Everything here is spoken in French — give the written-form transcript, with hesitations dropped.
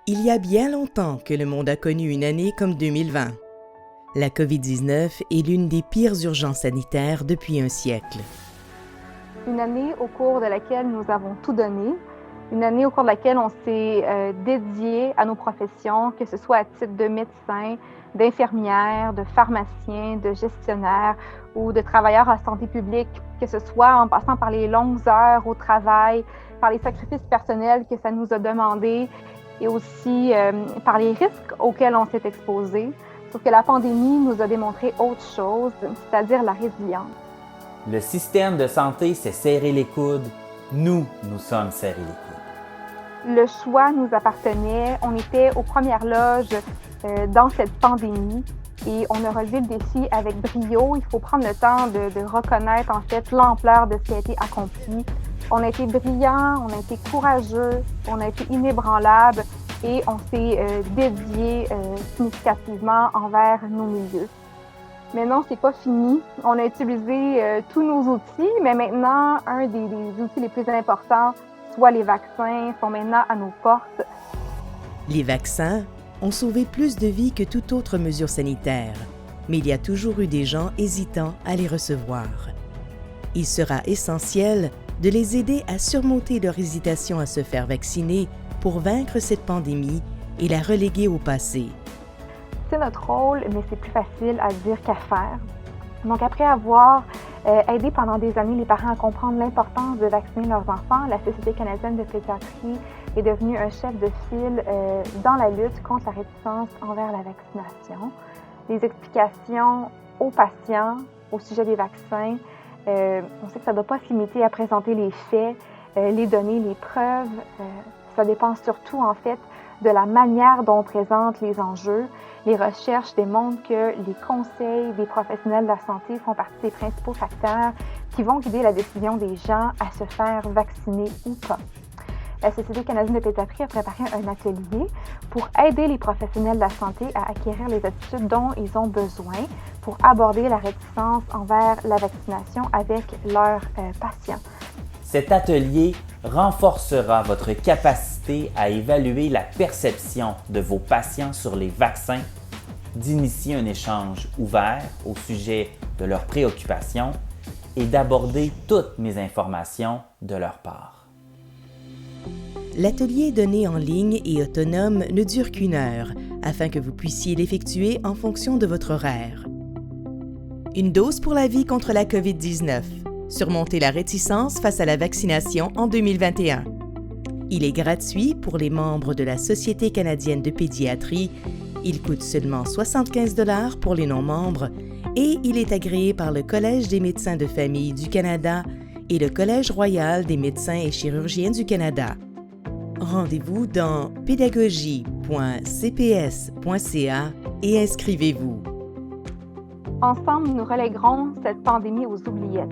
Il y a bien longtemps que le monde a connu une année comme 2020. La COVID-19 est l'une des pires urgences sanitaires depuis un siècle. Une année au cours de laquelle nous avons tout donné, une année au cours de laquelle on s'est dédié à nos professions, que ce soit à titre de médecin, d'infirmière, de pharmacien, de gestionnaire ou de travailleur en santé publique, que ce soit en passant par les longues heures au travail, par les sacrifices personnels que ça nous a demandé et aussi par les risques auxquels on s'est exposé. Sauf que la pandémie nous a démontré autre chose, c'est-à-dire la résilience. Le système de santé s'est serré les coudes. Nous sommes serrés les coudes. Le choix nous appartenait. On était aux premières loges dans cette pandémie et on a relevé le défi avec brio. Il faut prendre le temps de reconnaître en fait l'ampleur de ce qui a été accompli. On a été brillants, on a été courageux, on a été inébranlables et on s'est dédié significativement envers nos milieux. Mais non, c'est pas fini. On a utilisé tous nos outils, mais maintenant, un des outils les plus importants, soit les vaccins, sont maintenant à nos portes. Les vaccins ont sauvé plus de vies que toute autre mesure sanitaire, mais il y a toujours eu des gens hésitants à les recevoir. Il sera essentiel de les aider à surmonter leur hésitation à se faire vacciner pour vaincre cette pandémie et la reléguer au passé. C'est notre rôle, mais c'est plus facile à dire qu'à faire. Donc, après avoir aidé pendant des années les parents à comprendre l'importance de vacciner leurs enfants, la Société canadienne de pédiatrie est devenue un chef de file dans la lutte contre la réticence envers la vaccination. Les explications aux patients au sujet des vaccins, on sait que ça ne doit pas se limiter à présenter les faits, les données, les preuves. Ça dépend surtout, en fait, de la manière dont on présente les enjeux. Les recherches démontrent que les conseils des professionnels de la santé font partie des principaux facteurs qui vont guider la décision des gens à se faire vacciner ou pas. La Société canadienne de pédiatrie a préparé un atelier pour aider les professionnels de la santé à acquérir les attitudes dont ils ont besoin pour aborder la réticence envers la vaccination avec leurs patients. Cet atelier renforcera votre capacité à évaluer la perception de vos patients sur les vaccins, d'initier un échange ouvert au sujet de leurs préoccupations et d'aborder toutes mes informations de leur part. L'atelier donné en ligne et autonome ne dure qu'1 heure afin que vous puissiez l'effectuer en fonction de votre horaire. Une dose pour la vie contre la COVID-19. Surmonter la réticence face à la vaccination en 2021. Il est gratuit pour les membres de la Société canadienne de pédiatrie. Il coûte seulement 75 $ pour les non-membres et il est agréé par le Collège des médecins de famille du Canada et le Collège royal des médecins et chirurgiens du Canada. Rendez-vous dans pédagogie.cps.ca et inscrivez-vous. Ensemble, nous relèguerons cette pandémie aux oubliettes.